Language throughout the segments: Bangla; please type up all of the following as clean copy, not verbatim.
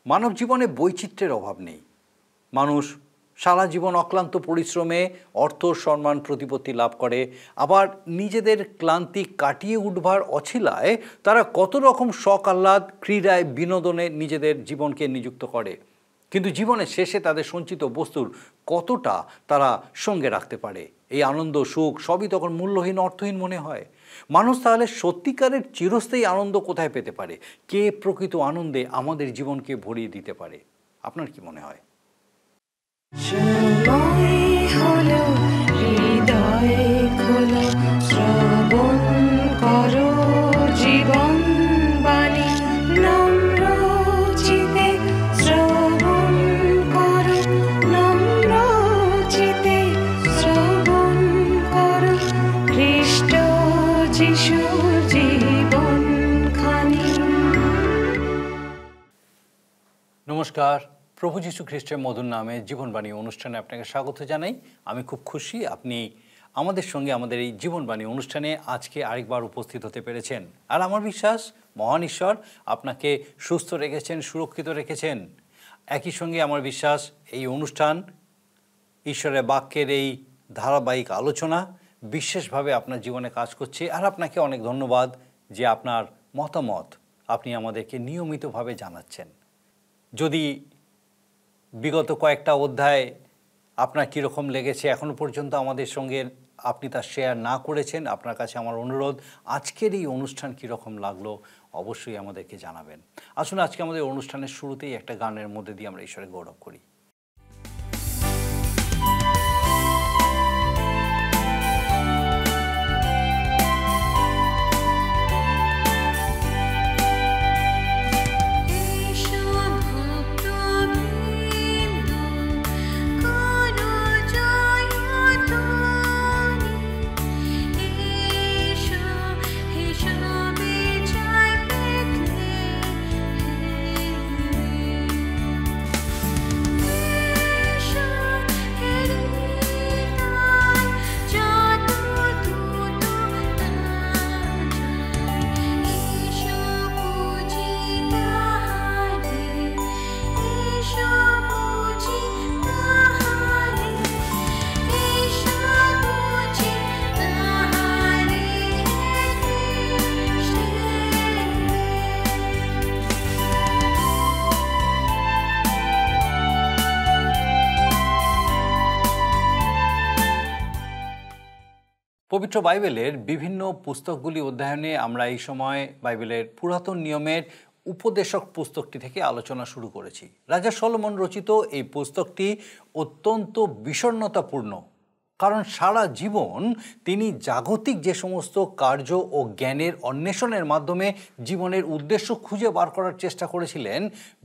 মানব জীবনে বৈচিত্র্যের অভাব নেই। মানুষ সারা জীবন অক্লান্ত পরিশ্রমে অর্থ, সম্মান, প্রতিপত্তি লাভ করে, আবার নিজেদের ক্লান্তি কাটিয়ে উঠবার অছিলায় তারা কত রকম শখ, আহ্লাদ, ক্রীড়ায়, বিনোদনে নিজেদের জীবনকে নিযুক্ত করে। কিন্তু জীবনের শেষে তাদের সঞ্চিত বস্তুর কতটা তারা সঙ্গে রাখতে পারে, এই আনন্দ, সুখ সবই তখন মূল্যহীন, অর্থহীন মনে হয়। মানুষ তাহলে সত্যিকারের চিরস্থায়ী আনন্দ কোথায় পেতে পারে? কে প্রকৃত আনন্দে আমাদের জীবনকে ভরিয়ে দিতে পারে? আপনার কি মনে হয়? নমস্কার, প্রভু যীশু খ্রিস্টের মধুর নামে জীবনবাণী অনুষ্ঠানে আপনাকে স্বাগত জানাই। আমি খুব খুশি আপনি আমাদের সঙ্গে আমাদের এই জীবনবাণী অনুষ্ঠানে আজকে আরেকবার উপস্থিত হতে পেরেছেন। আর আমার বিশ্বাস মহান ঈশ্বর আপনাকে সুস্থ রেখেছেন, সুরক্ষিত রেখেছেন। একই সঙ্গে আমার বিশ্বাস এই অনুষ্ঠান, ঈশ্বরের বাক্যের এই ধারাবাহিক আলোচনা বিশেষভাবে আপনার জীবনে কাজ করছে। আর আপনাকে অনেক ধন্যবাদ যে আপনার মতামত আপনি আমাদেরকে নিয়মিতভাবে জানাচ্ছেন। যদি বিগত কয়েকটা অধ্যায় আপনার কীরকম লেগেছে এখনও পর্যন্ত আমাদের সঙ্গে আপনি তা শেয়ার না করেছেন, আপনার কাছে আমার অনুরোধ, আজকের এই অনুষ্ঠান কীরকম লাগলো অবশ্যই আমাদেরকে জানাবেন। আসুন আজকে আমাদের অনুষ্ঠানের শুরুতেই একটা গানের মধ্যে দিয়ে আমরা ঈশ্বরের গৌরব করি। পবিত্র বাইবেলের বিভিন্ন পুস্তকগুলি অধ্যয়নে আমরা এই সময় বাইবেলের পুরাতন নিয়মের উপদেশক পুস্তকটি থেকে আলোচনা শুরু করেছি। রাজা সলোমন রচিত এই পুস্তকটি অত্যন্ত বিষণ্ণতাপূর্ণ, কারণ সারা জীবন তিনি জাগতিক যে সমস্ত কার্য ও জ্ঞানের অন্বেষণের মাধ্যমে জীবনের উদ্দেশ্য খুঁজে বার করার চেষ্টা করেছিলেন,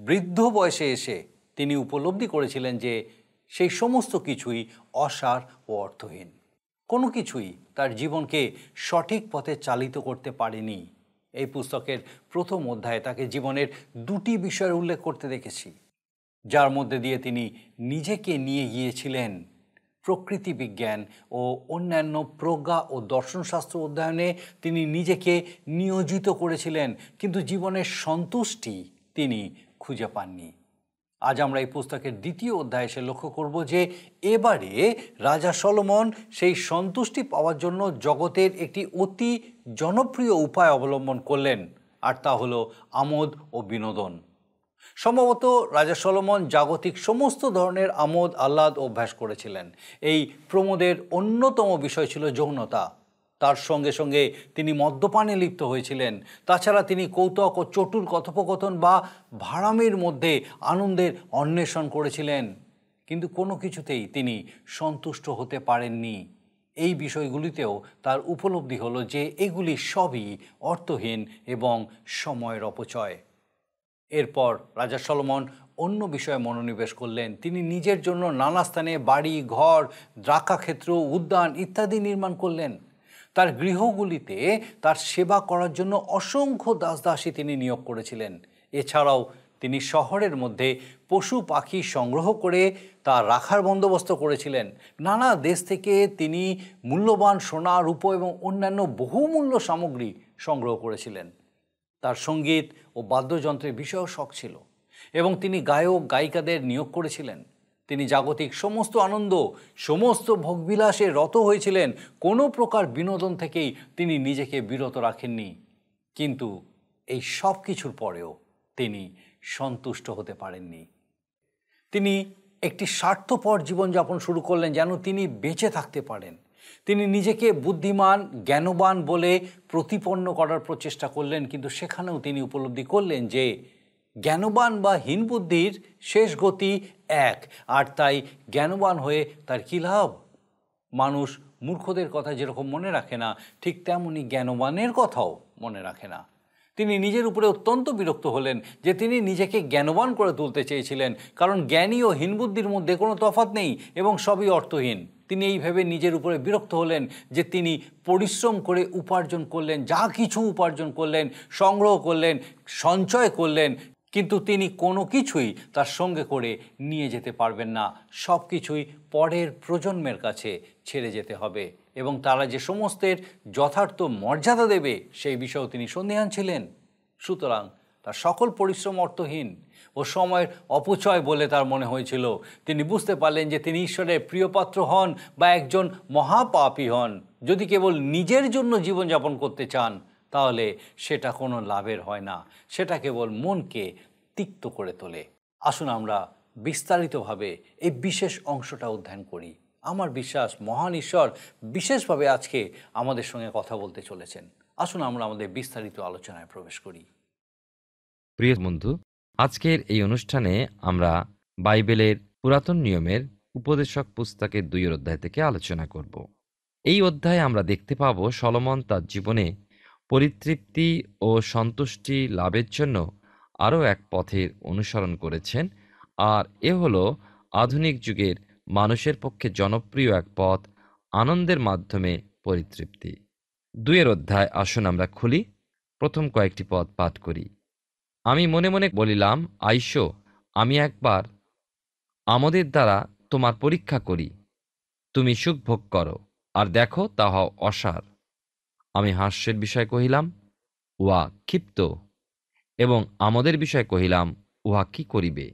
বৃদ্ধ বয়সে এসে তিনি উপলব্ধি করেছিলেন যে সেই সমস্ত কিছুই অসার ও অর্থহীন। কোনো কিছুই তার জীবনকে সঠিক পথে চালিত করতে পারেনি। এই পুস্তকের প্রথম অধ্যায়ে তাকে জীবনের দুটি বিষয়ের উল্লেখ করতে দেখেছি, যার মধ্যে দিয়ে তিনি নিজেকে নিয়ে গিয়েছিলেন প্রকৃতি বিজ্ঞান ও অন্যান্য প্রজ্ঞা ও দর্শনশাস্ত্র অধ্যয়নে তিনি নিজেকে নিয়োজিত করেছিলেন, কিন্তু জীবনের সন্তুষ্টি তিনি খুঁজে পাননি। আজ আমরা এই পুস্তকের দ্বিতীয় অধ্যায়ে এসে লক্ষ্য করব যে এবারে রাজা সলোমন সেই সন্তুষ্টি পাওয়ার জন্য জগতের একটি অতি জনপ্রিয় উপায় অবলম্বন করলেন, আর তা হলো আমোদ ও বিনোদন। সম্ভবত রাজা সলোমন জাগতিক সমস্ত ধরনের আমোদ আহ্লাদ অভ্যাস করেছিলেন। এই প্রমোদের অন্যতম বিষয় ছিল যৌনতা। তার সঙ্গে সঙ্গে তিনি মদ্যপানে লিপ্ত হয়েছিলেন। তাছাড়া তিনি কৌতুক ও চটুল কথোপকথন বা ভাড়ামির মধ্যে আনন্দের অন্বেষণ করেছিলেন, কিন্তু কোনো কিছুতেই তিনি সন্তুষ্ট হতে পারেননি। এই বিষয়গুলিতেও তার উপলব্ধি হলো যে এগুলি সবই অর্থহীন এবং সময়ের অপচয়। এরপর রাজা সলোমন অন্য বিষয়ে মনোনিবেশ করলেন। তিনি নিজের জন্য নানা স্থানে বাড়ি, ঘর, দ্রাক্ষাক্ষেত্র, উদ্যান ইত্যাদি নির্মাণ করলেন। তার গৃহগুলিতে তার সেবা করার জন্য অসংখ্য দাসদাসী তিনি নিয়োগ করেছিলেন। এছাড়াও তিনি শহরের মধ্যে পশু পাখি সংগ্রহ করে তা রাখার বন্দোবস্ত করেছিলেন। নানা দেশ থেকে তিনি মূল্যবান সোনা, রূপো এবং অন্যান্য বহুমূল্য সামগ্রী সংগ্রহ করেছিলেন। তার সঙ্গীত ও বাদ্যযন্ত্রের বিষয়েও শখ ছিল। এবং তিনি গায়ক গায়িকাদের নিয়োগ করেছিলেন। তিনি জাগতিক সমস্ত আনন্দ, সমস্ত ভোগবিলাসে রত হয়েছিলেন। কোনো প্রকার বিনোদন থেকেই তিনি নিজেকে বিরত রাখেননি। কিন্তু এই সব কিছুর পরেও তিনি সন্তুষ্ট হতে পারেননি। তিনি একটি স্বার্থপর জীবনযাপন শুরু করলেন যেন তিনি বেঁচে থাকতে পারেন। তিনি নিজেকে বুদ্ধিমান, জ্ঞানবান বলে প্রতিপন্ন করার প্রচেষ্টা করলেন, কিন্তু সেখানেও তিনি উপলব্ধি করলেন যে জ্ঞানবান বা হীন বুদ্ধির শেষ গতি এক, আর তাই জ্ঞানবান হয়ে তার কী লাভ? মানুষ মূর্খদের কথা যেরকম মনে রাখে না, ঠিক তেমনি জ্ঞানবানের কথাও মনে রাখে না। তিনি নিজের উপরে অত্যন্ত বিরক্ত হলেন যে তিনি নিজেকে জ্ঞানবান করে তুলতে চেয়েছিলেন, কারণ জ্ঞানী ও হীন বুদ্ধির মধ্যে কোনো তফাৎ নেই এবং সবই অর্থহীন। তিনি এই ভেবে নিজের উপরে বিরক্ত হলেন যে তিনি পরিশ্রম করে উপার্জন করলেন, যা কিছু উপার্জন করলেন, সংগ্রহ করলেন, সঞ্চয় করলেন, কিন্তু তিনি কোনো কিছুই তার সঙ্গে করে নিয়ে যেতে পারবেন না। সব কিছুই পরের প্রজন্মের কাছে ছেড়ে যেতে হবে এবং তারা যে সমস্তের যথার্থ মর্যাদা দেবে সেই বিষয়েও তিনি সন্দিহান ছিলেন। সুতরাং তার সকল পরিশ্রম অর্থহীন ও সময়ের অপচয় বলে তার মনে হয়েছিল। তিনি বুঝতে পারলেন যে তিনি ঈশ্বরের প্রিয়পাত্র হন বা একজন মহাপাপী হন। যদি কেবল নিজের জন্য জীবনযাপন করতে চান তাহলে সেটা কোনো লাভের হয় না, সেটা কেবল মনকে তিক্ত করে তোলে। আসুন আমরা বিস্তারিতভাবে এই বিশেষ অংশটা অধ্যয়ন করি। আমার বিশ্বাস মহান ঈশ্বর বিশেষভাবে আজকে আমাদের সঙ্গে কথা বলতে চলেছেন। আসুন আমরা আমাদের বিস্তারিত আলোচনায় প্রবেশ করি। প্রিয় বন্ধু, আজকের এই অনুষ্ঠানে আমরা বাইবেলের পুরাতন নিয়মের উপদেশক পুস্তকের 2 অধ্যায় থেকে আলোচনা করব। এই অধ্যায়ে আমরা দেখতে পাব সলোমন তার জীবনে পরিতৃপ্তি ও সন্তুষ্টি লাভের জন্য আরও এক পথের অনুসরণ করেছেন, আর এ হলো আধুনিক যুগের মানুষের পক্ষে জনপ্রিয় এক পথ, আনন্দের মাধ্যমে পরিতৃপ্তি। 2 অধ্যায় আসুন আমরা খুলি, প্রথম কয়েকটি পদ পাঠ করি। আমি মনে মনে বলিলাম, আইসো, আমি একবার আমাদের দ্বারা তোমার পরীক্ষা করি। তুমি সুখ ভোগ করো, আর দেখো তাহা অসার। আমি হাস্যের বিষয় কহিলাম, উহা ক্ষিপ্ত, এবং আমাদের বিষয় কহিলাম, উহা কি করিবে।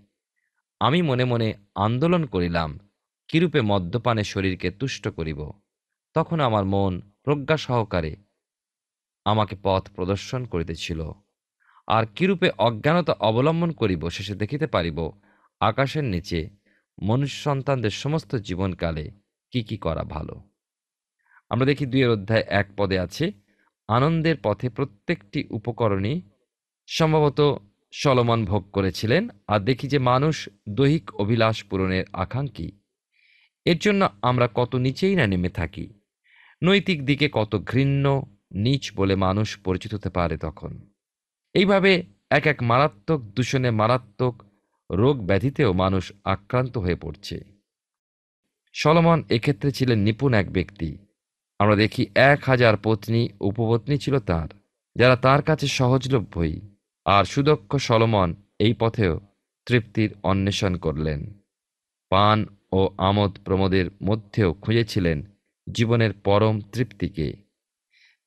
আমি মনে মনে আন্দোলন করিলাম, কিরূপে মদ্যপানে শরীরকে তুষ্ট করিব। তখন আমার মন প্রজ্ঞা সহকারে আমাকে পথ প্রদর্শন করিতেছিল, আর কিরূপে অজ্ঞানতা অবলম্বন করিব শেষে দেখিতে পারিব আকাশের নিচে মনুষ্য সন্তানদের সমস্ত জীবনকালে কি কি করা ভালো। আমরা দেখি 2 অধ্যায় 1 পদে আছে, আনন্দের পথে প্রত্যেকটি উপকরণই সম্ভবত সলোমন ভোগ করেছিলেন। আর দেখি যে মানুষ দৈহিক অভিলাষ পূরণের আকাঙ্ক্ষী। এর জন্য আমরা কত নিচেই না নেমে থাকি, নৈতিক দিকে কত ঘৃণ্য নীচ বলে মানুষ পরিচিত হতে পারে। তখন এইভাবে এক এক মারাত্মক দূষণে, মারাত্মক রোগ ব্যাধিতেও মানুষ আক্রান্ত হয়ে পড়ছে। সলোমন এক্ষেত্রে ছিলেন নিপুণ এক ব্যক্তি। আমরা দেখি 1000 পত্নী উপপত্নী ছিল তার, যারা তার কাছে সহজলভ্যই। আর সুদক্ষ সলোমন এই পথেও তৃপ্তির অন্বেষণ করলেন। পান ও আমোদ প্রমোদের মধ্যেও খুঁজেছিলেন জীবনের পরম তৃপ্তিকে।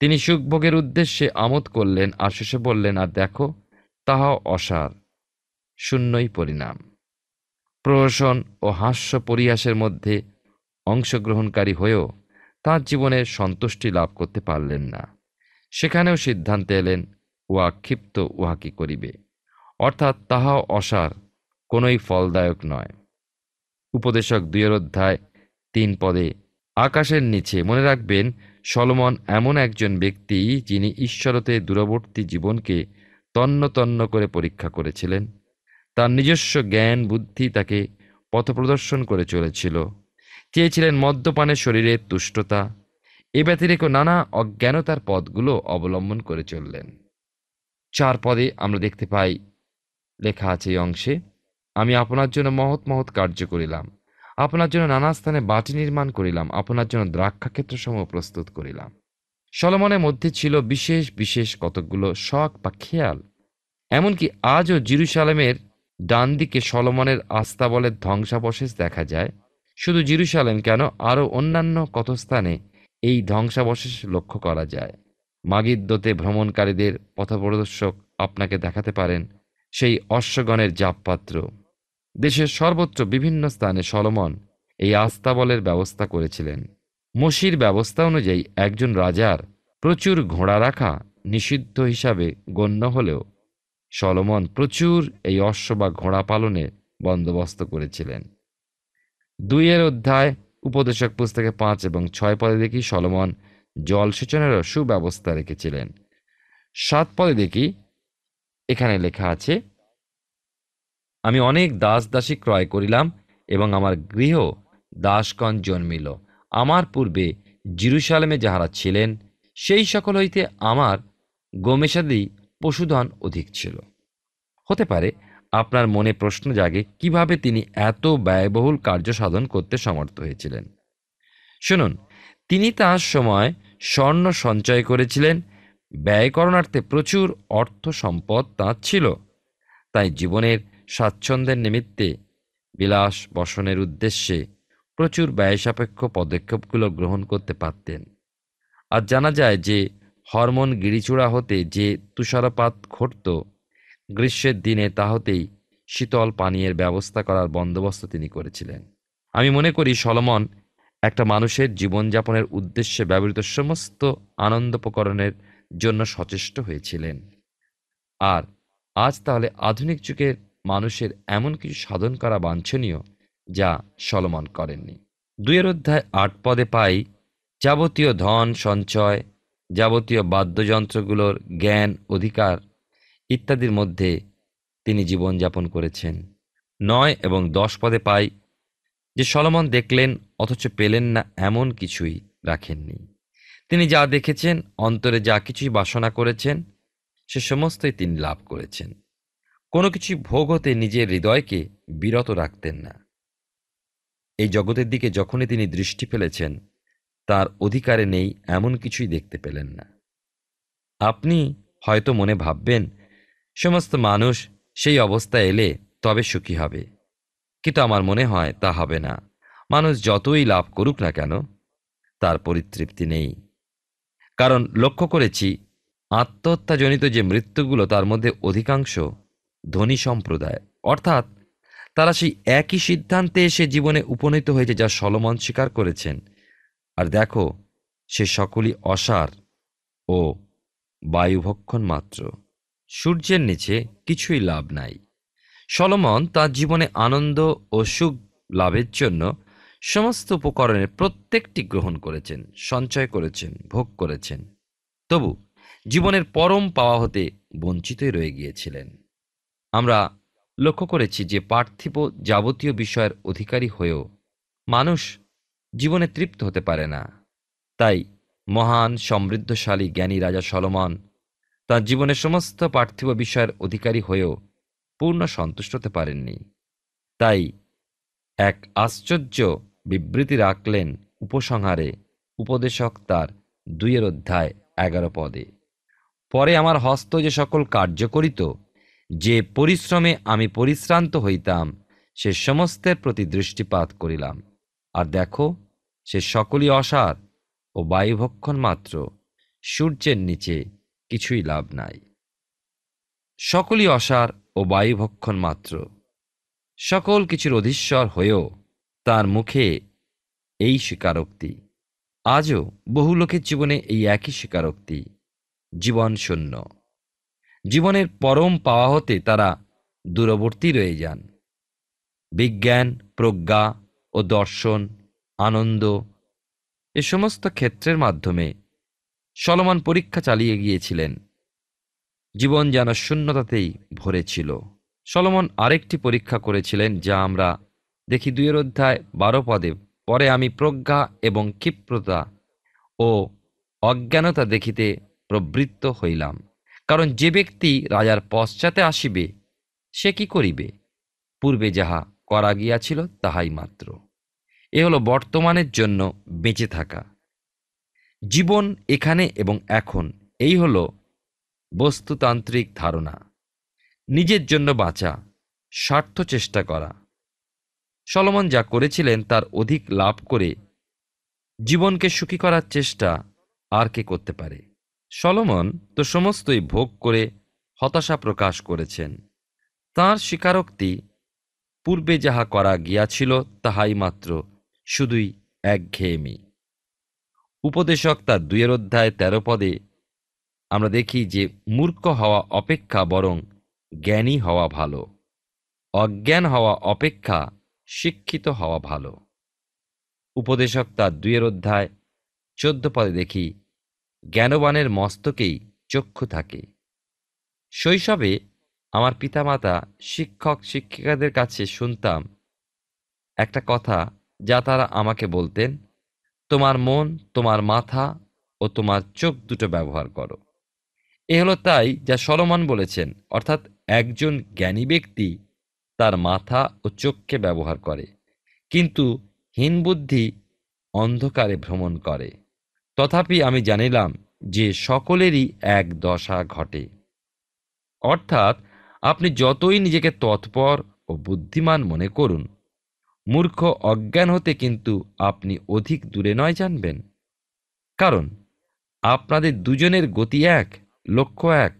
তিনি সুখভোগের উদ্দেশ্যে আমোদ করলেন, আর শেষে বললেন, আর দেখো তাহাও অসার, শূন্যই পরিণাম। প্রহসন ও হাস্য পরিহাসের মধ্যে অংশগ্রহণকারী হয়েও তাঁর জীবনে সন্তুষ্টি লাভ করতে পারলেন না। সেখানেও সিদ্ধান্তে এলেন, উহা ক্ষিপ্ত, উহা কি করিবে, অর্থাৎ তাহাও অসার, কোনোই ফলদায়ক নয়। উপদেশক 2 অধ্যায় 3 পদে, আকাশের নিচে, মনে রাখবেন সলোমন এমন একজন ব্যক্তি যিনি ঈশ্বরতে দূরবর্তী জীবনকে তন্ন তন্ন করে পরীক্ষা করেছিলেন। তার নিজস্ব জ্ঞান বুদ্ধি তাকে পথপ্রদর্শন করে চলেছিল। চেয়েছিলেন মদ্যপানের শরীরের তুষ্টতা। এ ব্যতিরেক নানা অজ্ঞানতার পথগুলো অবলম্বন করে চললেন। 4 পদে আমরা দেখতে পাই, লেখা আছে এই অংশে, আমি আপনার জন্য মহৎ মহৎ কার্য করিলাম, আপনার জন্য নানা স্থানে বাটি নির্মাণ করিলাম, আপনার জন্য দ্রাক্ষাক্ষেত্র সমূহ প্রস্তুত করিলাম। সলোমনের মধ্যে ছিল বিশেষ বিশেষ কতকগুলো শখ বা খেয়াল। এমনকি আজও জেরুজালেমের ডান দিকে সলোমনের আস্তাবলের ধ্বংসাবশেষ দেখা যায়। শুধু জেরুজালেম কেন, আরও অন্যান্য কত স্থানে এই ধ্বংসাবশেষ লক্ষ্য করা যায়। মাগিদ্দোতে ভ্রমণকারীদের পথপ্রদর্শক আপনাকে দেখাতে পারেন সেই অশ্বগণের জাপপাত্র। দেশের সর্বত্র বিভিন্ন স্থানে সলোমন এই আস্তাবলের ব্যবস্থা করেছিলেন। মসির ব্যবস্থা অনুযায়ী একজন রাজার প্রচুর ঘোড়া রাখা নিষিদ্ধ হিসাবে গণ্য হলেও সলোমন প্রচুর এই অশ্ব বা ঘোড়া পালনের বন্দোবস্ত করেছিলেন। 2 অধ্যায় উপদেশক পুস্তকে 5 এবং 6 পদে দেখি সলোমন জলসেচনেরও সুব্যবস্থা রেখেছিলেন। 7 পদে দেখি এখানে লেখা আছে, আমি অনেক দাস দাসী ক্রয় করিলাম এবং আমার গৃহ দাসগণ জন্মিল। আমার পূর্বে জেরুসালেমে যাহারা ছিলেন সেই সকল হইতে আমার গোমেশাদি পশুধন অধিক ছিল। হতে পারে আপনার মনে প্রশ্ন জাগে কিভাবে তিনি এত ব্যয়বহুল কার্য সাধন করতে সমর্থ হয়েছিলেন। শুনুন, তিনি তার সময় স্বর্ণ সঞ্চয় করেছিলেন, ব্যয় করণার্থে প্রচুর অর্থ সম্পদ তাঁর ছিল। তাই জীবনের স্বাচ্ছন্দ্যের নিমিত্তে বিলাস বসনের উদ্দেশ্যে প্রচুর ব্যয়সাপেক্ষ পদক্ষেপগুলো গ্রহণ করতে পারতেন। আর জানা যায় যে হরমোন গিরিচূড়া হতে যে তুষারপাত ঘটত, গ্রীষ্মের দিনে তা হতেই শীতল পানীয়ের ব্যবস্থা করার বন্দোবস্ত তিনি করেছিলেন। আমি মনে করি সলোমন একটা মানুষের জীবনযাপনের উদ্দেশ্যে ব্যবহৃত সমস্ত আনন্দোপকরণের জন্য সচেষ্ট হয়েছিলেন। আর আজ তাহলে আধুনিক যুগের মানুষের এমন কিছু সাধন করা বাঞ্ছনীয় যা সলোমন করেননি। 2 অধ্যায় 8 পদে পাই, যাবতীয় ধন সঞ্চয়, যাবতীয় বাদ্যযন্ত্রগুলোর জ্ঞান অধিকার ইত্যাদির মধ্যে তিনি জীবনযাপন করেছেন। 9 এবং 10 পদে পাই যে সলোমন দেখলেন অথচ পেলেন না এমন কিছুই রাখেননি। তিনি যা দেখেছেন, অন্তরে যা কিছুই বাসনা করেছেন, সে সমস্তই তিনি লাভ করেছেন। কোনো কিছু ভোগ হতে নিজের হৃদয়কে বিরত রাখতেন না। এই জগতের দিকে যখনই তিনি দৃষ্টি ফেলেছেন, তার অধিকারে নেই এমন কিছুই দেখতে পেলেন না। আপনি হয়তো মনে ভাববেন সমস্ত মানুষ সেই অবস্থায় এলে তবে সুখী হবে, কিন্তু আমার মনে হয় তা হবে না। মানুষ যতই লাভ করুক না কেন, তার পরিতৃপ্তি নেই। কারণ লক্ষ্য করেছি আত্মহত্যাজনিত যে মৃত্যুগুলো, তার মধ্যে অধিকাংশ ধনী সম্প্রদায়, অর্থাৎ তারা সেই একই সিদ্ধান্তে এসে জীবনে উপনীত হয়েছে যা সলোমন স্বীকার করেছেন। আর দেখো, সে সকলই অসার ও বায়ুভক্ষণ মাত্র। সূর্যের নিচে কিছুই লাভ নাই। সলোমন তার জীবনে আনন্দ ও সুখ লাভের জন্য সমস্ত উপকরণের প্রত্যেকটি গ্রহণ করেছেন, সঞ্চয় করেছেন, ভোগ করেছেন, তবু জীবনের পরম পাওয়া হতে বঞ্চিতই রয়ে গিয়েছিলেন। আমরা লক্ষ্য করেছি যে পার্থিব যাবতীয় বিষয়ের অধিকারী হয়েও মানুষ জীবনে তৃপ্ত হতে পারে না। তাই মহান সমৃদ্ধশালী জ্ঞানী রাজা সলোমন তার জীবনের সমস্ত পার্থিব বিষয়ের অধিকারী হয়েও পূর্ণ সন্তুষ্ট হতে পারেননি। তাই এক আশ্চর্য বিবৃতি রাখলেন উপসংহারে উপদেশক তার 2 অধ্যায় 11 পদে, পরে আমার হস্ত যে সকল কার্য করিত, যে পরিশ্রমে আমি পরিশ্রান্ত হইতাম, সে সমস্তের প্রতি দৃষ্টিপাত করিলাম, আর দেখো, সে সকলই অসার ও বায়ুভক্ষণ মাত্র। সূর্যের নিচে কিছুই লাভ নাই। সকলই অসার ও বায়ুভক্ষণ মাত্র। সকল কিছুর অধীশ্বর হয়েও তার মুখে এই স্বীকারোক্তি। আজও বহু লোকের জীবনে এই একই স্বীকারোক্তি, জীবন শূন্য। জীবনের পরম পাওয়া হতে তারা দূরবর্তী রয়ে যান। বিজ্ঞান, প্রজ্ঞা ও দর্শন, আনন্দ, এ সমস্ত ক্ষেত্রের মাধ্যমে সলোমন পরীক্ষা চালিয়ে গিয়েছিলেন। জীবন যেন শূন্যতাতেই ভরে ছিল। সলোমন আরেকটি পরীক্ষা করেছিলেন যা আমরা দেখি 2 অধ্যায় 12 পদে, পরে আমি প্রজ্ঞা এবং ক্ষিপ্রতা ও অজ্ঞানতা দেখিতে প্রবৃত্ত হইলাম। কারণ যে ব্যক্তি রাজার পশ্চাতে আসিবে, সে কি করিবে? পূর্বে যাহা করা গিয়াছিল তাহাই মাত্র। এ হলো বর্তমানের জন্য বেঁচে থাকা। জীবন এখানে এবং এখন, এই হলো বস্তুতান্ত্রিক ধারণা। নিজের জন্য বাঁচা, স্বার্থ চেষ্টা করা। সলোমন যা করেছিলেন তার অধিক লাভ করে জীবনকে সুখী করার চেষ্টা আর কে করতে পারে? সলোমন তো সমস্তই ভোগ করে হতাশা প্রকাশ করেছেন। তাঁর স্বীকারোক্তি, পূর্বে যাহা করা গিয়াছিল তাহাই মাত্র, শুধুই একঘেয়েমি। উপদেশক তার 2 অধ্যায় 13 পদে আমরা দেখি যে মূর্খ হওয়া অপেক্ষা বরং জ্ঞানী হওয়া ভালো, অজ্ঞান হওয়া অপেক্ষা শিক্ষিত হওয়া ভালো। উপদেশক তার 2 অধ্যায় 14 পদে দেখি, জ্ঞানবানের মস্তকেই চক্ষু থাকে। শৈশবে আমার পিতামাতা, শিক্ষক শিক্ষিকাদের কাছে শুনতাম একটা কথা, যা তারা আমাকে বলতেন, তোমার মন, তোমার মাথা ও তোমার চোখ দুটো ব্যবহার করো। এ হলো তাই যা সলোমন বলেছেন, অর্থাৎ একজন জ্ঞানী ব্যক্তি তার মাথা ও চোখকে ব্যবহার করে, কিন্তু হীন বুদ্ধি অন্ধকারে ভ্রমণ করে। তথাপি আমি জানিলাম যে সকলেরই এক দশা ঘটে। অর্থাৎ আপনি যতই নিজেকে তৎপর ও বুদ্ধিমান মনে করুন, মূর্খ অজ্ঞান হতে কিন্তু আপনি অধিক দূরে নয় জানবেন। কারণ আপনাদের দুজনের গতি এক, লক্ষ্য এক,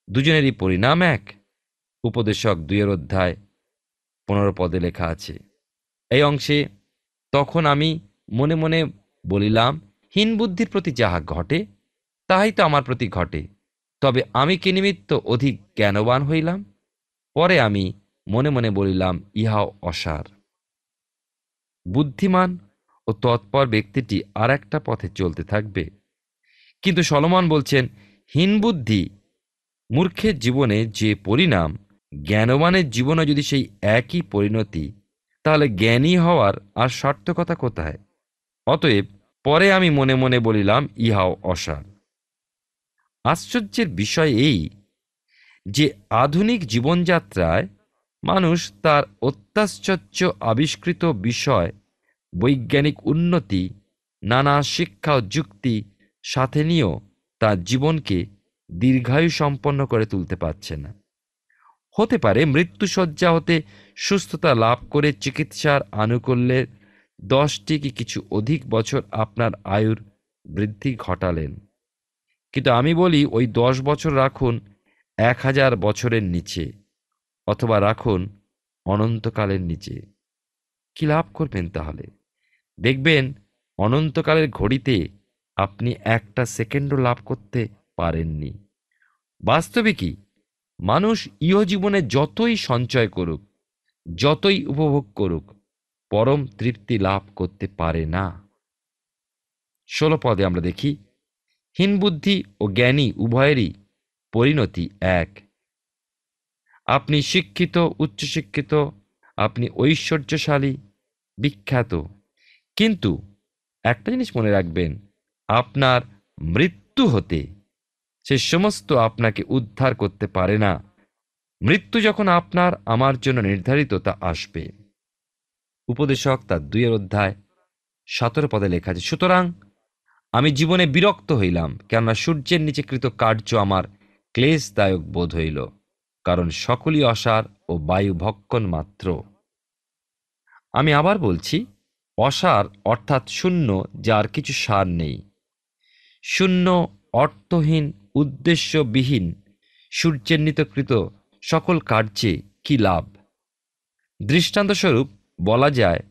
দুজনেরই পরিণাম এক। উপদেশক 2 অধ্যায় 15 পদে লেখা আছে। এই অংশে, তখন আমি মনে মনে বলিলাম, হীন বুদ্ধির প্রতি যাহা ঘটে তাহাই তো আমার প্রতি ঘটে, তবে আমি কি নিমিত্ত অধিক জ্ঞানবান হইলাম? পরে আমি মনে মনে বলিলাম, ইহাও অসার। বুদ্ধিমান ও তৎপর ব্যক্তিটি আর একটা পথে চলতে থাকবে, কিন্তু সলোমন বলছেন, হীন বুদ্ধি মূর্খের জীবনে যে পরিণাম, জ্ঞানবানের জীবনে যদি সেই একই পরিণতি, তাহলে জ্ঞানী হওয়ার আর সার্থকতা কোথায়? অতএব পরে আমি মনে মনে বলিলাম, ইহাও অসার। আশ্চর্যের বিষয় এই যে আধুনিক জীবনযাত্রায় মানুষ তার অত্যাশ্চর্য আবিষ্কৃত বিষয়, বৈজ্ঞানিক উন্নতি, নানা শিক্ষা ও যুক্তি সাথে নিয়েও তার জীবনকে দীর্ঘায়ু সম্পন্ন করে তুলতে পারছে না। হতে পারে মৃত্যুশয্যা হতে সুস্থতা লাভ করে চিকিৎসার আনুকূল্যের 10টি কি কিছু অধিক বছর আপনার আয়ুর বৃদ্ধি ঘটালেন, কিন্তু আমি বলি, ওই 10 বছর রাখুন 1000 বছরের নিচে, অথবা রাখুন অনন্তকালের নিচে, কি লাভ করবেন তাহলে? দেখবেন অনন্তকালের ঘড়িতে আপনি একটা সেকেন্ডও লাভ করতে পারেননি। বাস্তবে কি, মানুষ ইহজীবনে যতই সঞ্চয় করুক, যতই উপভোগ করুক, পরম তৃপ্তি লাভ করতে পারে না। 16 পদে আমরা দেখি, হীন বুদ্ধি ও জ্ঞানী উভয়েরই পরিণতি এক। আপনি শিক্ষিত, উচ্চশিক্ষিত, আপনি ঐশ্বর্যশালী, বিখ্যাত, কিন্তু একটা জিনিস মনে রাখবেন, আপনার মৃত্যু হতে সে সমস্ত আপনাকে উদ্ধার করতে পারে না। মৃত্যু যখন আপনার আমার জন্য নির্ধারিত, তা আসবে। উপদেশক তার 2 অধ্যায় 17 পদে লেখা আছে, সুতরাং আমি জীবনে বিরক্ত হইলাম, কেননা সূর্যের নিচে কৃত কার্য আমার ক্লেশদায়ক বোধ হইল, কারণ সকলই অসার ও বায়ু ভক্ষণ মাত্র। আমি আবার বলছি, অসার অর্থাৎ শূন্য, যার কিছু সার নেই। শূন্য, অর্থহীন, উদ্দেশ্যবিহীন সূর্যের নিতকৃত সকল কার্যে কি লাভ? দৃষ্টান্তস্বরূপ বলা যায়,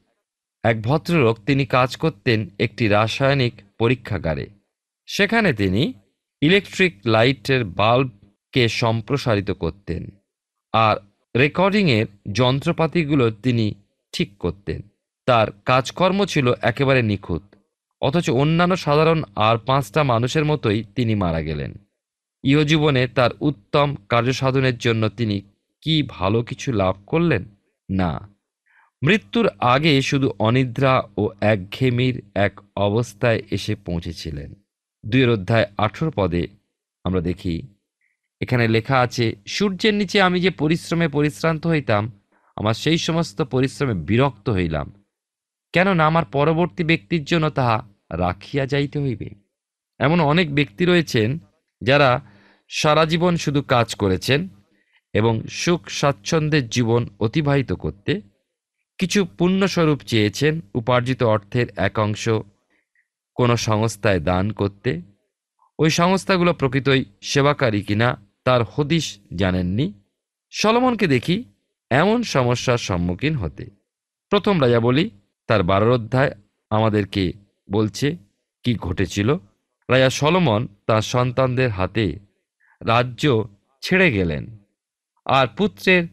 এক ভদ্রলোক, তিনি কাজ করতেন একটি রাসায়নিক পরীক্ষাগারে। সেখানে তিনি ইলেকট্রিক লাইটের বাল্বকে সম্প্রসারিত করতেন, আর রেকর্ডিংয়ের যন্ত্রপাতিগুলো তিনি ঠিক করতেন। তার কাজকর্ম ছিল একেবারে নিখুঁত, অথচ অন্যান্য সাধারণ আর 5টা মানুষের মতোই তিনি মারা গেলেন। ইহজীবনে তার উত্তম কার্যসাধনের জন্য তিনি কি ভালো কিছু লাভ করলেন? না, মৃত্যুর আগে শুধু অনিদ্রা ও একঘেয়েমির এক অবস্থায় এসে পৌঁছেছিলেন। 2 অধ্যায় 18 পদে আমরা দেখি, এখানে লেখা আছে, সূর্যের নিচে আমি যে পরিশ্রমে পরিশ্রান্ত হইতাম, আমার সেই সমস্ত পরিশ্রমে বিরক্ত হইলাম, কেননা আমার পরবর্তী ব্যক্তির জন্য তাহা রাখিয়া যাইতে হইবে। এমন অনেক ব্যক্তি রয়েছেন যারা সারা জীবন শুধু কাজ করেছেন এবং সুখ স্বাচ্ছন্দ্যের জীবন অতিবাহিত করতে কিছু পুণ্যস্বরূপ চেয়েছেন, উপার্জিত অর্থের এক অংশ কোনো সংস্থায় দান করতে। ওই সংস্থাগুলো প্রকৃতই সেবাকারী কিনা তার হদিশ জানেননি। সলোমনকে দেখি এমন সমস্যার সম্মুখীন হতে। প্রথম রাজা তার 12 অধ্যায় আমাদেরকে বলছে কি ঘটেছিল। রাজা সলোমন তার সন্তানদের হাতে রাজ্য ছেড়ে গেলেন, আর পুত্রের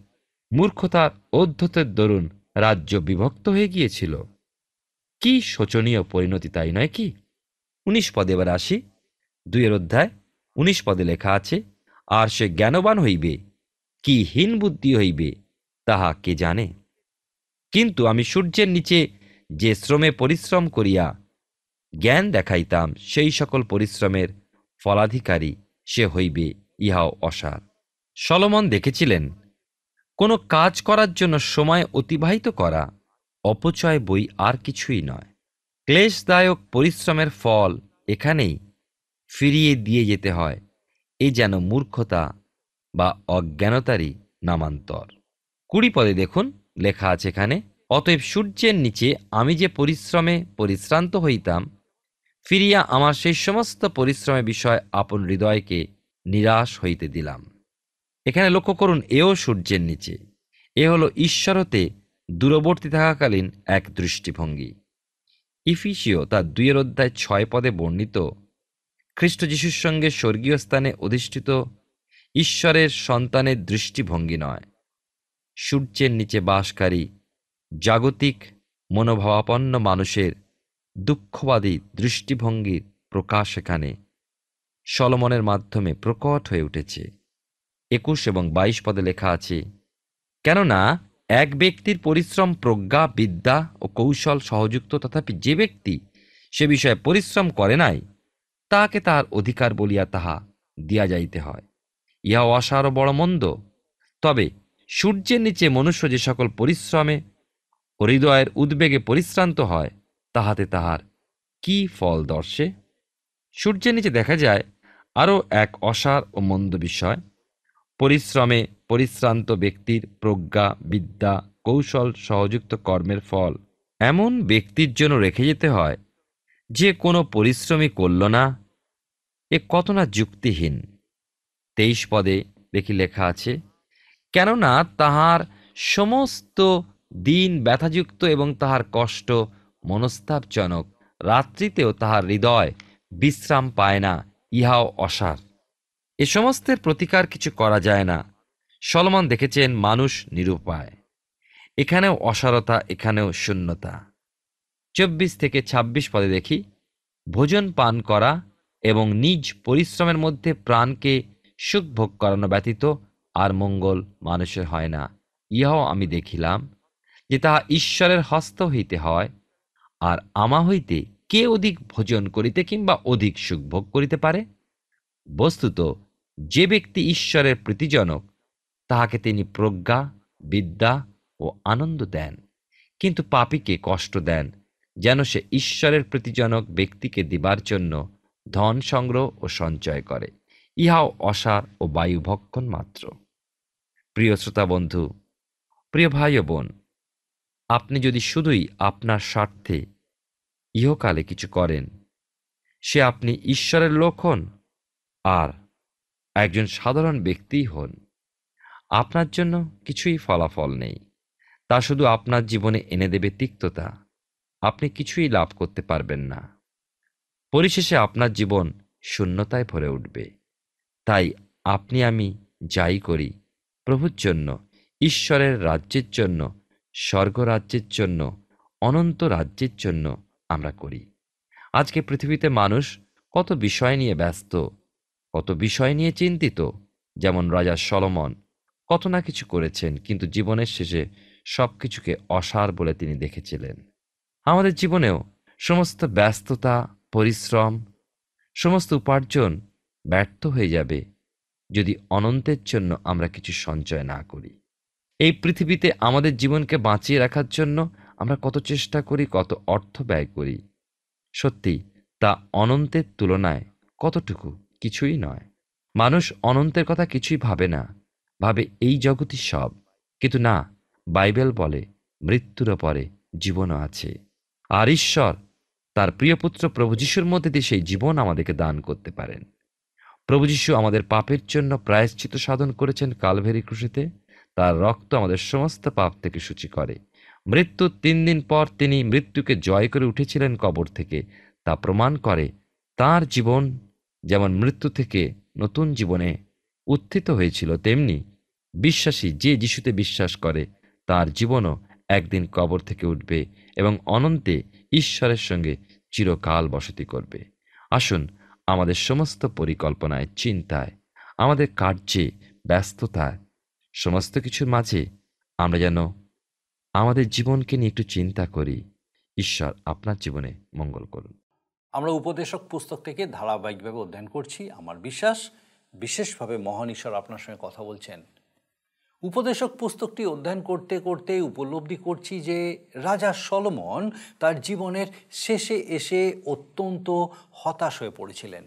মূর্খতার অধ্যতের দরুন রাজ্য বিভক্ত হয়ে গিয়েছিল। কি শোচনীয় পরিণতি, তাই নয় কি? 19 পদে এবার আসি। 2 অধ্যায় 19 পদে লেখা আছে, আর সে জ্ঞানবান হইবে কি হীন বুদ্ধি হইবে তাহা কে জানে? কিন্তু আমি সূর্যের নিচে যে শ্রমে পরিশ্রম করিয়া জ্ঞান দেখাইতাম, সেই সকল পরিশ্রমের ফলাধিকারী সে হইবে, ইহাও অসার। সলোমন দেখেছিলেন কোনো কাজ করার জন্য সময় অতিবাহিত করা অপচয় বই আর কিছুই নয়। ক্লেশদায়ক পরিশ্রমের ফল এখানেই ফিরিয়ে দিয়ে যেতে হয়, এ যেন মূর্খতা বা অজ্ঞানতারই নামান্তর। 20 পদে দেখুন লেখা আছে এখানে, অতএব সূর্যের নিচে আমি যে পরিশ্রমে পরিশ্রান্ত হইতাম, ফিরিয়া আমার সেই সমস্ত পরিশ্রমের বিষয় আপন হৃদয়কে নিরাশ হইতে দিলাম। এখানে লক্ষ্য করুন, এও সূর্যের নিচে, এ হলো ঈশ্বর হতে দূরবর্তী থাকাকালীন এক দৃষ্টিভঙ্গি। ইফিসীয় তার 2 অধ্যায় 6 পদে বর্ণিত খ্রিস্ট যিশুর সঙ্গে স্বর্গীয় স্থানে অধিষ্ঠিত ঈশ্বরের সন্তানের দৃষ্টিভঙ্গি নয়, সূর্যের নিচে বাসকারী জাগতিক মনোভাবাপন্ন মানুষের দুঃখবাদী দৃষ্টিভঙ্গির প্রকাশ এখানে সলোমনের মাধ্যমে প্রকট হয়ে উঠেছে। 21 এবং 22 পদে লেখা আছে, কেননা এক ব্যক্তির পরিশ্রম প্রজ্ঞা, বিদ্যা ও কৌশল সহযুক্ত, তথাপি যে ব্যক্তি সে বিষয়ে পরিশ্রম করে নাই, তাহাকে তাহার অধিকার বলিয়া তাহা দিয়া যাইতে হয়। ইহা অসার বড় মন্দ। তবে সূর্যের নিচে মনুষ্য যে সকল পরিশ্রমে ও হৃদয়ের উদ্বেগে পরিশ্রান্ত হয়, তাহাতে তাহার কি ফল দর্শে? সূর্যের নিচে দেখা যায় আরও এক অসার ও মন্দ বিষয়। পরিশ্রমে পরিশ্রান্ত ব্যক্তির প্রজ্ঞা, বিদ্যা, কৌশল সহযুক্ত কর্মের ফল এমন ব্যক্তির জন্য রেখে যেতে হয় যে কোনো পরিশ্রমই করল না। এ কত না যুক্তিহীন। 23 পদে দেখি লেখা আছে, কেননা তাহার সমস্ত দিন ব্যথাযুক্ত এবং তাহার কষ্ট মনস্তাপজনক, রাত্রিতেও তাহার হৃদয় বিশ্রাম পায় না, ইহাও অসার। এ সমস্তের প্রতিকার কিছু করা যায় না। সলোমন দেখেছেন মানুষ নিরুপায়। এখানেও অসারতা, এখানেও শূন্যতা। 24 থেকে 26 পদে দেখি, ভোজন পান করা এবং নিজ পরিশ্রমের মধ্যে প্রাণকে সুখ ভোগ করানো ব্যতীত আর মঙ্গল মানুষের হয় না। ইহাও আমি দেখিলাম যে তাহা ঈশ্বরের হস্ত হইতে হয়, আর আমা হইতে কে অধিক ভোজন করিতে কিংবা অধিক সুখ ভোগ করিতে পারে? বস্তুত যে ব্যক্তি ঈশ্বরের প্রীতিজনক, তাহাকে তিনি প্রজ্ঞা, বিদ্যা ও আনন্দ দেন, কিন্তু পাপীকে কষ্ট দেন, যেন সে ঈশ্বরের প্রীতিজনক ব্যক্তিকে দিবার জন্য ধন সংগ্রহ ও সঞ্চয় করে। ইহাও অসার ও বায়ুভক্ষণ মাত্র। প্রিয় শ্রোতা বন্ধু, প্রিয় ভাই ও বোন, আপনি যদি শুধুই আপনার স্বার্থে ইহকালে কিছু করেন, সে আপনি ঈশ্বরের লোক হন আর একজন সাধারণ ব্যক্তিই হন, আপনার জন্য কিছুই ফলাফল নেই। তা শুধু আপনার জীবনে এনে দেবে তিক্ততা। আপনি কিছুই লাভ করতে পারবেন না। পরিশেষে আপনার জীবন শূন্যতায় ভরে উঠবে। তাই আপনি আমি যাই করি, প্রভুর জন্য, ঈশ্বরের রাজ্যের জন্য, স্বর্গরাজ্যের জন্য, অনন্ত রাজ্যের জন্য আমরা করি। আজকে পৃথিবীতে মানুষ কত বিষয় নিয়ে ব্যস্ত, কত বিষয় নিয়ে চিন্তিত। যেমন রাজা সলোমন কত না কিছু করেছেন, কিন্তু জীবনের শেষে সব কিছুকে অসার বলে তিনি দেখেছিলেন। আমাদের জীবনেও সমস্ত ব্যস্ততা, পরিশ্রম, সমস্ত উপার্জন ব্যর্থ হয়ে যাবে যদি অনন্তের জন্য আমরা কিছু সঞ্চয় না করি। এই পৃথিবীতে আমাদের জীবনকে বাঁচিয়ে রাখার জন্য আমরা কত চেষ্টা করি, কত অর্থ ব্যয় করি, সত্যি তা অনন্তের তুলনায় কতটুকু? কিছুই নয়। মানুষ অনন্তের কথা কিছুই ভাবে না, ভাবে এই জগতই সব। কিন্তু না, বাইবেল বলে মৃত্যুর পরে জীবনও আছে, আর ঈশ্বর তার প্রিয়পুত্র প্রভু যিশুর মধ্যে দিয়ে সেই জীবন আমাদেরকে দান করতে পারেন। প্রভু যিশু আমাদের পাপের জন্য প্রায়শ্চিত্ত সাধন করেছেন কালভেরি ক্রুশিতে, তার রক্ত আমাদের সমস্ত পাপ থেকে সূচি করে। মৃত্যুর 3 দিন পর তিনি মৃত্যুকে জয় করে উঠেছিলেন কবর থেকে, তা প্রমাণ করে তার জীবন যেমন মৃত্যু থেকে নতুন জীবনে উত্থিত হয়েছিল, তেমনি বিশ্বাসী যে যিশুতে বিশ্বাস করে তার জীবনও একদিন কবর থেকে উঠবে এবং অনন্তে ঈশ্বরের সঙ্গে চিরকাল বসতি করবে। আসুন আমাদের সমস্ত পরিকল্পনায়, চিন্তায়, আমাদের কার্যে, ব্যস্ততায়, সমস্ত কিছুর মাঝে আমরা যেন আমাদের জীবনকে নিয়ে একটু চিন্তা করি। ঈশ্বর আপনার জীবনে মঙ্গল করুন। আমরা উপদেশক পুস্তক থেকে ধারাবাহিকভাবে অধ্যয়ন করছি। আমার বিশ্বাস বিশেষভাবে মহান ঈশ্বর আপনার সঙ্গে কথা বলছেন। উপদেশক পুস্তকটি অধ্যয়ন করতে করতে উপলব্ধি করছি যে রাজা সলোমন তার জীবনের শেষে এসে অত্যন্ত হতাশ হয়ে পড়েছিলেন।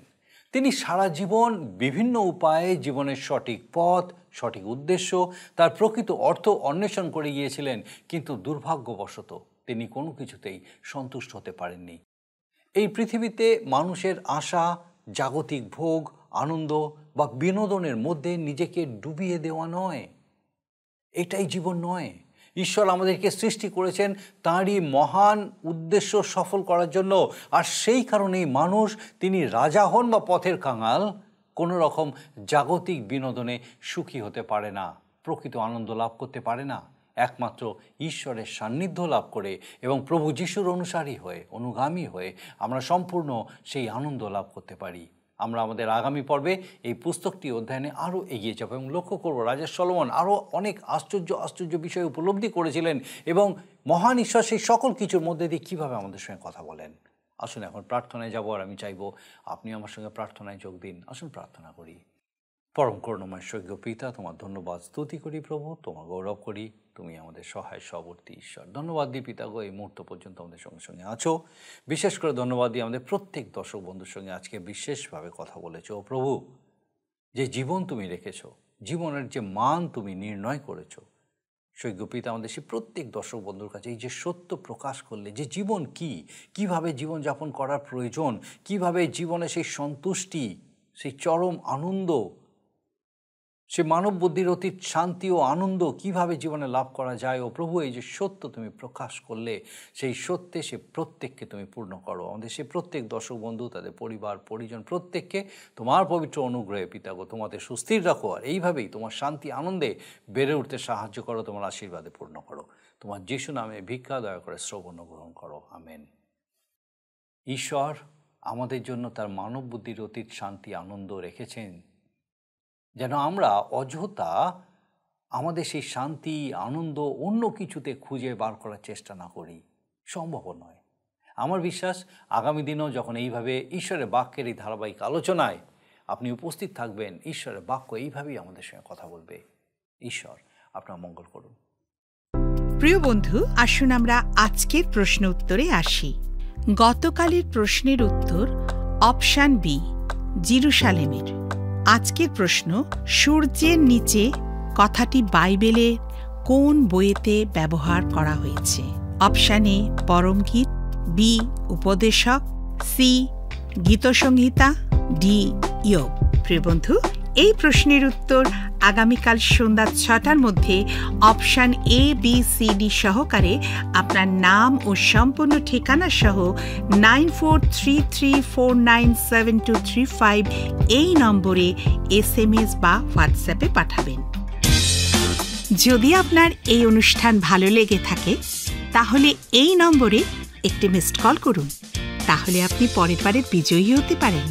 তিনি সারা জীবন বিভিন্ন উপায়ে জীবনের সঠিক পথ, সঠিক উদ্দেশ্য, তার প্রকৃত অর্থ অন্বেষণ করে গিয়েছিলেন, কিন্তু দুর্ভাগ্যবশত তিনি কোনো কিছুতেই সন্তুষ্ট হতে পারেননি। এই পৃথিবীতে মানুষের আশা জাগতিক ভোগ, আনন্দ বা বিনোদনের মধ্যে নিজেকে ডুবিয়ে দেওয়া নয়। এটাই জীবন নয়। ঈশ্বর আমাদেরকে সৃষ্টি করেছেন তাঁরই মহান উদ্দেশ্য সফল করার জন্য। আর সেই কারণেই মানুষ, তিনি রাজা হন বা পথের কাঙাল, কোনো রকম জাগতিক বিনোদনে সুখী হতে পারে না, প্রকৃত আনন্দ লাভ করতে পারে না। একমাত্র ঈশ্বরের সান্নিধ্য লাভ করে এবং প্রভু যিশুর অনুসারী হয়ে, অনুগামী হয়ে আমরা সম্পূর্ণ সেই আনন্দ লাভ করতে পারি। আমরা আমাদের আগামী পর্বে এই পুস্তকটি অধ্যয়নে আরও এগিয়ে যাব এবং লক্ষ্য করব রাজা সলোমন আরও অনেক আশ্চর্য বিষয় উপলব্ধি করেছিলেন এবং মহান ঈশ্বর সেই সকল কিছুর মধ্যে দিয়ে কীভাবে আমাদের সঙ্গে কথা বলেন। আসুন এখন প্রার্থনায় যাব, আর আমি চাইব আপনি আমার সঙ্গে প্রার্থনায় যোগ দিন। আসুন প্রার্থনা করি। পরম করুণাময় স্বর্গীয় পিতা, তোমার ধন্যবাদ স্তুতি করি প্রভু, তোমার গৌরব করি। তুমি আমাদের সহায় সবর্তী ঈশ্বর। ধন্যবাদ দিই পিতা গো, এই মুহূর্ত পর্যন্ত আমাদের সঙ্গে সঙ্গে আছো। বিশেষ করে ধন্যবাদ দিই আমাদের প্রত্যেক দর্শক বন্ধুর সঙ্গে আজকে বিশেষভাবে কথা বলেছো। প্রভু, যে জীবন তুমি রেখেছো, জীবনের যে মান তুমি নির্ণয় করেছো, স্বর্গীয় পিতা আমাদের সেই প্রত্যেক দর্শক বন্ধুর কাছে এই যে সত্য প্রকাশ করলে, যে জীবন কি, কিভাবে জীবনযাপন করার প্রয়োজন, কিভাবে জীবনে সেই সন্তুষ্টি, সেই চরম আনন্দ, সে মানব বুদ্ধির অতীত শান্তি ও আনন্দ কিভাবে জীবনে লাভ করা যায়, ও প্রভু এই যে সত্য তুমি প্রকাশ করলে, সেই সত্যে সে প্রত্যেককে তুমি পূর্ণ করো। আমাদের সে প্রত্যেক দর্শক বন্ধু, তাদের পরিবার পরিজন প্রত্যেককে তোমার পবিত্র অনুগ্রহে পিতাগো তোমাদের সুস্থির রাখো, আর এইভাবেই তোমার শান্তি আনন্দে বেড়ে উঠতে সাহায্য করো, তোমার আশীর্বাদে পূর্ণ করো। তোমার যিশু নামে ভিক্ষা দয়া করে শ্রবণ গ্রহণ করো, আমেন। ঈশ্বর আমাদের জন্য তার মানব বুদ্ধির অতীত শান্তি আনন্দ রেখেছেন, যেন আমরা অযথা আমাদের সেই শান্তি আনন্দ অন্য কিছুতে খুঁজে বার করার চেষ্টা না করি। সম্ভব নয়। আমার বিশ্বাস আগামী দিনেও যখন এইভাবে ঈশ্বরের বাক্যের এই ধারাবাহিক আলোচনায় আপনি উপস্থিত থাকবেন, ঈশ্বরের বাক্য এইভাবেই আমাদের সঙ্গে কথা বলবে। ঈশ্বর আপনার মঙ্গল করুন। প্রিয় বন্ধু, আসুন আমরা আজকের প্রশ্ন উত্তরে আসি। গতকালের প্রশ্নের উত্তর অপশান বি, জেরুসালেমের। আজকের প্রশ্ন, সূর্যের নিচে কথাটি বাইবেলে কোন বইয়েতে ব্যবহার করা হয়েছে? অপশান এ পরমগীত, বি উপদেশক, সি গীতসংহিতা, ডি ইয়োব। প্রিয় বন্ধু, এই প্রশ্নের উত্তর আগামীকাল সন্ধ্যা 6টার মধ্যে option A B C D সহকারে আপনার নাম ও সম্পূর্ণ ঠিকানা সহ 9433497235 এই নম্বরে SMS বা হোয়াটসঅ্যাপে পাঠাবেন। যদি আপনার এই অনুষ্ঠান ভালো লেগে থাকে তাহলে এই নম্বরে একটি মিসড কল করুন, তাহলে আপনি পরের বারের বিজয়ী হতে পারেন।